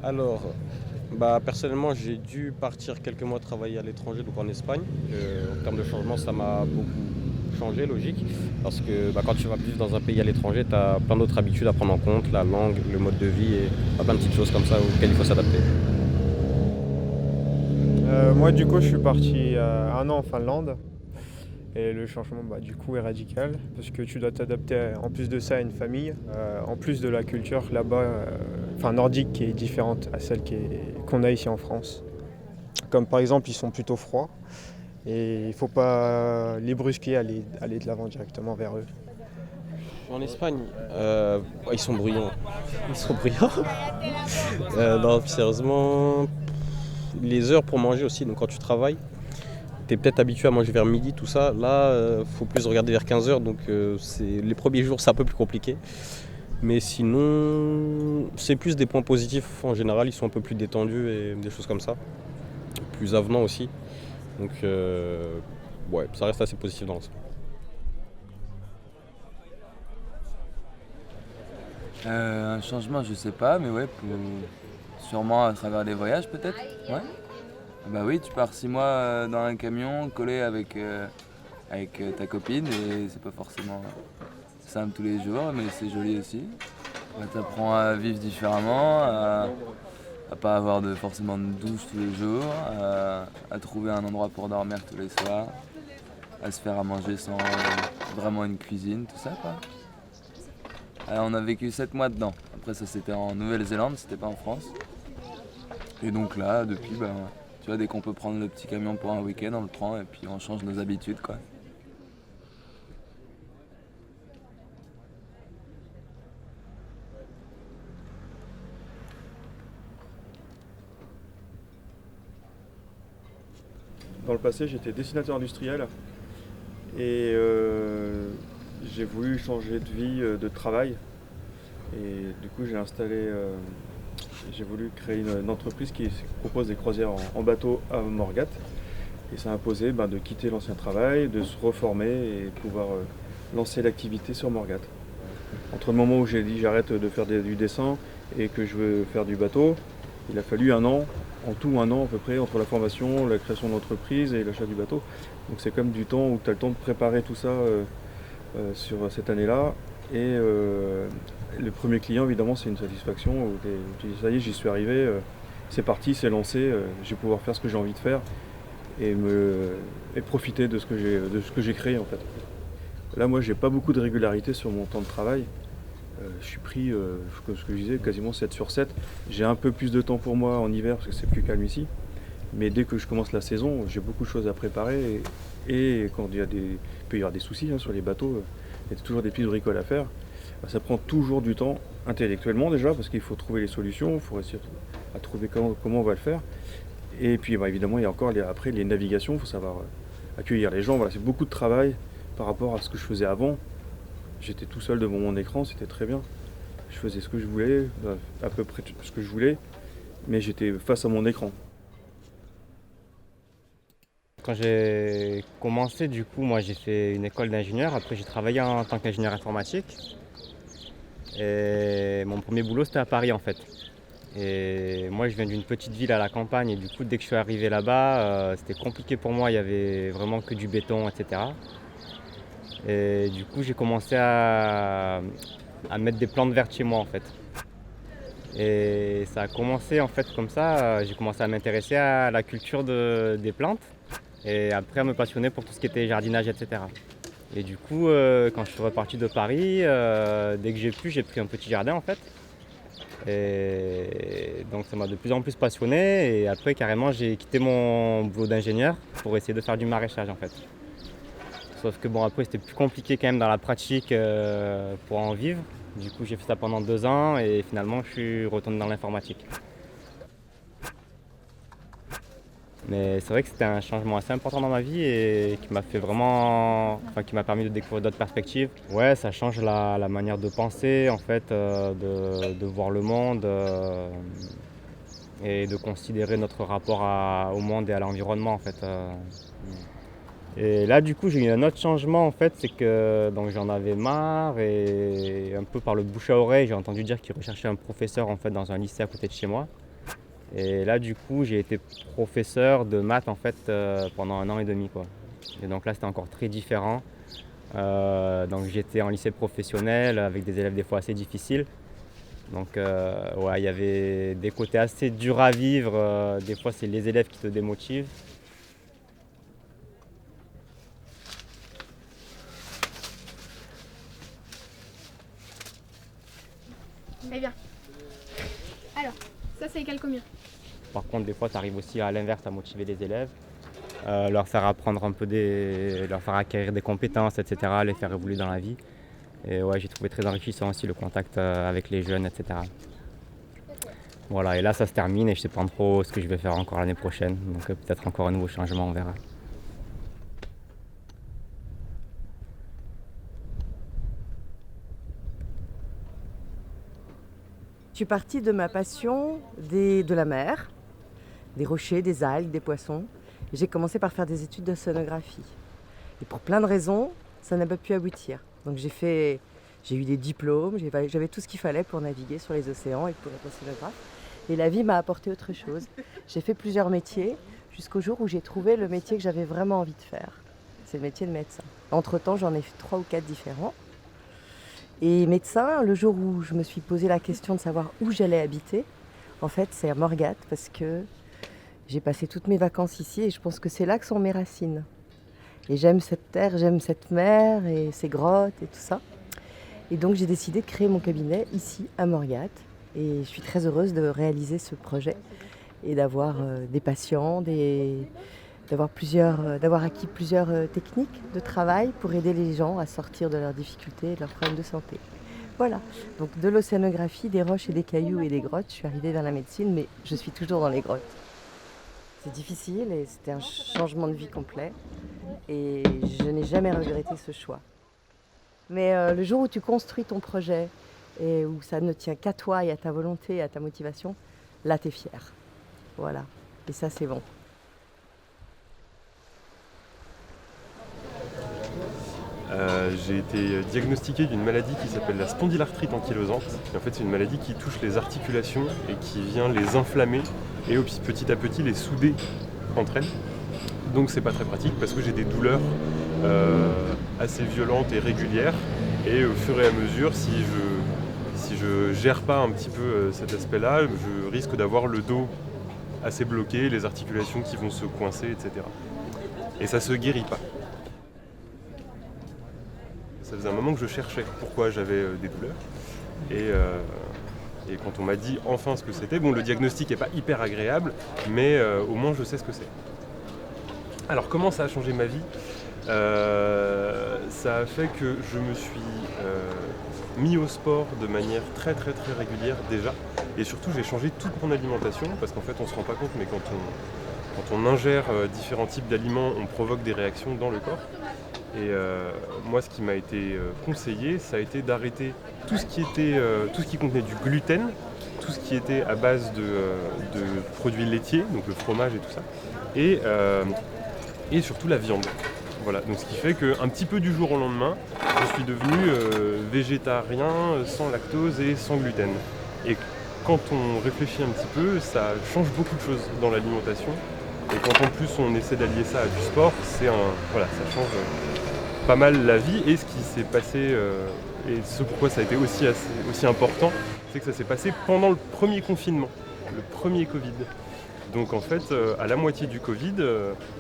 Alors, personnellement, j'ai dû partir quelques mois travailler à l'étranger, donc en Espagne. En termes de changement, ça m'a beaucoup changé, logique. Parce que quand tu vas vivre dans un pays à l'étranger, tu as plein d'autres habitudes à prendre en compte, la langue, le mode de vie et plein de petites choses comme ça auxquelles il faut s'adapter. Moi, du coup, je suis parti un an en Finlande. Et le changement, du coup, est radical. Parce que tu dois t'adapter, en plus de ça, à une famille. En plus de la culture là-bas, enfin nordique, qui est différente à celle qu'on a ici en France. Comme par exemple, ils sont plutôt froids. Et il ne faut pas les brusquer, aller de l'avant directement vers eux. En Espagne, ils sont bruyants. Ils sont bruyants. Non, sérieusement, les heures pour manger aussi, donc quand tu travailles, t'es peut-être habitué à manger vers midi, tout ça. Là, faut plus regarder vers 15 heures, donc les premiers jours, c'est un peu plus compliqué. Mais sinon, c'est plus des points positifs. En général, ils sont un peu plus détendus et des choses comme ça. Plus avenants aussi. Donc, ouais, ça reste assez positif dans l'ensemble. Un changement, je sais pas, mais ouais, sûrement à travers des voyages peut-être. Ouais. Bah oui, tu pars 6 mois dans un camion collé avec ta copine et c'est pas forcément simple tous les jours, mais c'est joli aussi. Ouais, t'apprends à vivre différemment, à pas avoir forcément de douche tous les jours, à trouver un endroit pour dormir tous les soirs, à se faire à manger sans vraiment une cuisine, tout ça quoi. On a vécu 7 mois dedans. Après ça c'était en Nouvelle-Zélande, c'était pas en France. Et donc là, depuis, tu vois, dès qu'on peut prendre le petit camion pour un week-end, on le prend et puis on change nos habitudes quoi. Dans le passé, j'étais dessinateur industriel et j'ai voulu changer de vie, de travail. Et du coup, j'ai voulu créer une entreprise qui propose des croisières en bateau à Morgat. Et ça a imposé de quitter l'ancien travail, de se reformer et pouvoir lancer l'activité sur Morgat. Entre le moment où j'ai dit j'arrête de faire du dessin et que je veux faire du bateau, il a fallu un an, en tout un an à peu près, entre la formation, la création d'entreprise et l'achat du bateau. Donc c'est comme du temps où tu as le temps de préparer tout ça sur cette année-là. Et le premier client, évidemment, c'est une satisfaction où tu dis ça y est, j'y suis arrivé, c'est parti, c'est lancé, je vais pouvoir faire ce que j'ai envie de faire et, et profiter de ce que j'ai créé en fait. Là, moi, j'ai pas beaucoup de régularité sur mon temps de travail. Je suis pris, comme ce que je disais, quasiment 7 sur 7. J'ai un peu plus de temps pour moi en hiver parce que c'est plus calme ici. Mais dès que je commence la saison, j'ai beaucoup de choses à préparer. Et quand il peut y avoir des soucis sur les bateaux, il y a toujours des petites bricoles à faire. Ça prend toujours du temps, intellectuellement déjà, parce qu'il faut trouver les solutions, il faut réussir à trouver comment on va le faire. Et puis évidemment, il y a encore après les navigations, il faut savoir accueillir les gens. Voilà, c'est beaucoup de travail par rapport à ce que je faisais avant. J'étais tout seul devant mon écran, c'était très bien. Je faisais ce que je voulais, à peu près ce que je voulais, mais j'étais face à mon écran. Quand j'ai commencé, du coup, moi j'ai fait une école d'ingénieur. Après, j'ai travaillé en tant qu'ingénieur informatique. Et mon premier boulot, c'était à Paris en fait. Et moi, je viens d'une petite ville à la campagne. Et du coup, dès que je suis arrivé là-bas, c'était compliqué pour moi. Il y avait vraiment que du béton, etc. Et du coup, j'ai commencé à mettre des plantes vertes chez moi en fait. Et ça a commencé en fait comme ça. J'ai commencé à m'intéresser à la culture des plantes. Et après, à me passionner pour tout ce qui était jardinage, etc. Et du coup, quand je suis reparti de Paris, dès que j'ai pu, j'ai pris un petit jardin en fait. Et donc ça m'a de plus en plus passionné. Et après, carrément, j'ai quitté mon boulot d'ingénieur pour essayer de faire du maraîchage en fait. Sauf que bon, après, c'était plus compliqué quand même dans la pratique pour en vivre. Du coup, j'ai fait ça pendant 2 ans et finalement, je suis retourné dans l'informatique. Mais c'est vrai que c'était un changement assez important dans ma vie et qui m'a fait vraiment, enfin, qui m'a permis de découvrir d'autres perspectives. Ouais, ça change la manière de penser, en fait, de voir le monde et de considérer notre rapport au monde et à l'environnement, en fait. Et là, du coup, j'ai eu un autre changement, en fait, c'est que donc j'en avais marre et un peu par le bouche à oreille, j'ai entendu dire qu'ils recherchaient un professeur, en fait, dans un lycée à côté de chez moi. Et là, du coup, j'ai été professeur de maths en fait pendant 1 an et demi, quoi. Et donc là, c'était encore très différent. Donc j'étais en lycée professionnel avec des élèves des fois assez difficiles. Donc ouais, il y avait des côtés assez durs à vivre. Des fois, c'est les élèves qui te démotivent. Très bien. Alors, ça égale combien? Par contre, des fois, tu arrives aussi à l'inverse à motiver les élèves, leur faire apprendre un peu leur faire acquérir des compétences, etc., les faire évoluer dans la vie. Et ouais, j'ai trouvé très enrichissant aussi le contact avec les jeunes, etc. Voilà, et là, ça se termine et je sais pas trop ce que je vais faire encore l'année prochaine. Donc peut-être encore un nouveau changement, on verra. Je suis partie de ma passion de la mer, des rochers, des algues, des poissons. J'ai commencé par faire des études d'océanographie. Et pour plein de raisons, ça n'a pas pu aboutir. Donc j'ai eu des diplômes, j'avais tout ce qu'il fallait pour naviguer sur les océans et pour être océanographe. Et la vie m'a apporté autre chose. J'ai fait plusieurs métiers jusqu'au jour où j'ai trouvé le métier que j'avais vraiment envie de faire. C'est le métier de médecin. Entre-temps, j'en ai fait 3 ou 4 différents. Et médecin, le jour où je me suis posé la question de savoir où j'allais habiter, en fait, c'est à Morgat parce que j'ai passé toutes mes vacances ici et je pense que c'est là que sont mes racines. Et j'aime cette terre, j'aime cette mer et ces grottes et tout ça. Et donc j'ai décidé de créer mon cabinet ici à Morgat. Et je suis très heureuse de réaliser ce projet et d'avoir des patients, d'avoir acquis plusieurs techniques de travail pour aider les gens à sortir de leurs difficultés et de leurs problèmes de santé. Voilà, donc de l'océanographie, des roches et des cailloux et des grottes, je suis arrivée vers la médecine, mais je suis toujours dans les grottes. C'est difficile et c'était un changement de vie complet et je n'ai jamais regretté ce choix. Mais le jour où tu construis ton projet et où ça ne tient qu'à toi et à ta volonté et à ta motivation, là t'es fier. Voilà, et ça c'est bon. J'ai été diagnostiqué d'une maladie qui s'appelle la spondylarthrite ankylosante. Et en fait, c'est une maladie qui touche les articulations et qui vient les inflammer et petit à petit les souder entre elles. Donc c'est pas très pratique parce que j'ai des douleurs assez violentes et régulières. Et au fur et à mesure, si je gère pas un petit peu cet aspect-là, je risque d'avoir le dos assez bloqué, les articulations qui vont se coincer, etc. Et ça se guérit pas. Ça faisait un moment que je cherchais pourquoi j'avais des douleurs. Et quand on m'a dit enfin ce que c'était, bon, le diagnostic n'est pas hyper agréable, mais au moins je sais ce que c'est. Alors comment ça a changé ma vie ? Ça a fait que je me suis mis au sport de manière très très très régulière déjà. Et surtout j'ai changé toute mon alimentation, parce qu'en fait on ne se rend pas compte, mais quand on ingère différents types d'aliments, on provoque des réactions dans le corps. Et moi, ce qui m'a été conseillé, ça a été d'arrêter tout ce qui contenait du gluten, tout ce qui était à base de produits laitiers, donc le fromage et tout ça, et surtout la viande. Voilà, donc ce qui fait qu'un petit peu du jour au lendemain, je suis devenu végétarien, sans lactose et sans gluten. Et quand on réfléchit un petit peu, ça change beaucoup de choses dans l'alimentation. Et quand en plus on essaie d'allier ça à du sport, ça change pas mal la vie. Et ce qui s'est passé, et ce pourquoi ça a été aussi important, c'est que ça s'est passé pendant le premier confinement, le premier Covid. Donc en fait, à la moitié du Covid,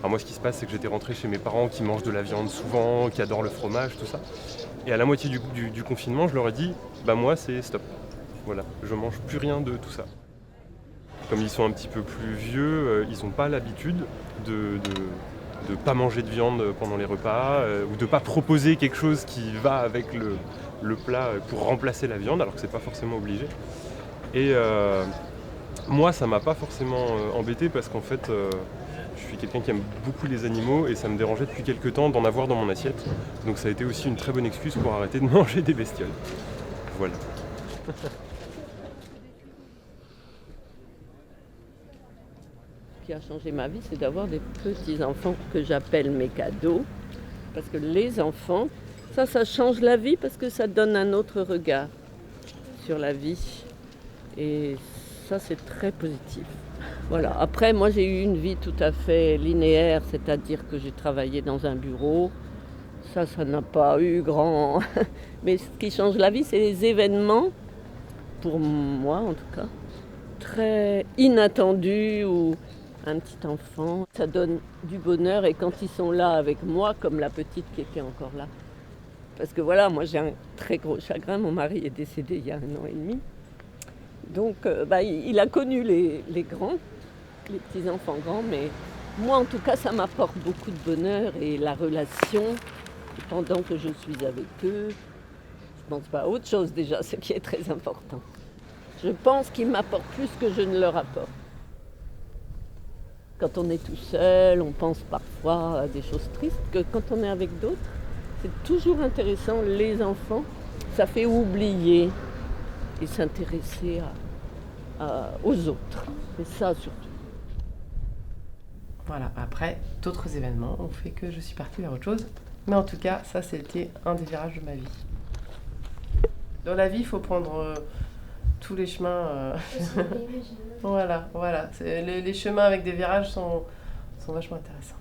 moi ce qui se passe, c'est que j'étais rentré chez mes parents qui mangent de la viande souvent, qui adorent le fromage, tout ça. Et à la moitié du confinement, je leur ai dit, moi c'est stop. Voilà, je mange plus rien de tout ça. Comme ils sont un petit peu plus vieux, ils n'ont pas l'habitude de pas manger de viande pendant les repas ou de pas proposer quelque chose qui va avec le plat pour remplacer la viande, alors que c'est pas forcément obligé. Et moi, ça m'a pas forcément embêté parce qu'en fait, je suis quelqu'un qui aime beaucoup les animaux et ça me dérangeait depuis quelques temps d'en avoir dans mon assiette. Donc ça a été aussi une très bonne excuse pour arrêter de manger des bestioles. Voilà. Ce qui a changé ma vie, c'est d'avoir des petits-enfants que j'appelle mes cadeaux. Parce que les enfants, ça change la vie parce que ça donne un autre regard sur la vie. Et ça, c'est très positif. Voilà. Après, moi, j'ai eu une vie tout à fait linéaire, c'est-à-dire que j'ai travaillé dans un bureau. Ça n'a pas eu grand... Mais ce qui change la vie, c'est les événements, pour moi en tout cas, très inattendus ou un petit enfant. Ça donne du bonheur et quand ils sont là avec moi, comme la petite qui était encore là. Parce que voilà, moi j'ai un très gros chagrin, mon mari est décédé il y a 1 an et demi. Donc il a connu les grands, les petits-enfants grands, mais moi en tout cas ça m'apporte beaucoup de bonheur et la relation, pendant que je suis avec eux, je pense pas à autre chose déjà, ce qui est très important. Je pense qu'ils m'apportent plus que je ne leur apporte. Quand on est tout seul, on pense parfois à des choses tristes, que quand on est avec d'autres, c'est toujours intéressant, les enfants, ça fait oublier et s'intéresser aux autres. C'est ça surtout. Voilà, après, d'autres événements ont fait que je suis partie vers autre chose. Mais en tout cas, ça, c'était un des virages de ma vie. Dans la vie, il faut prendre tous les chemins. Voilà. Les chemins avec des virages sont vachement intéressants.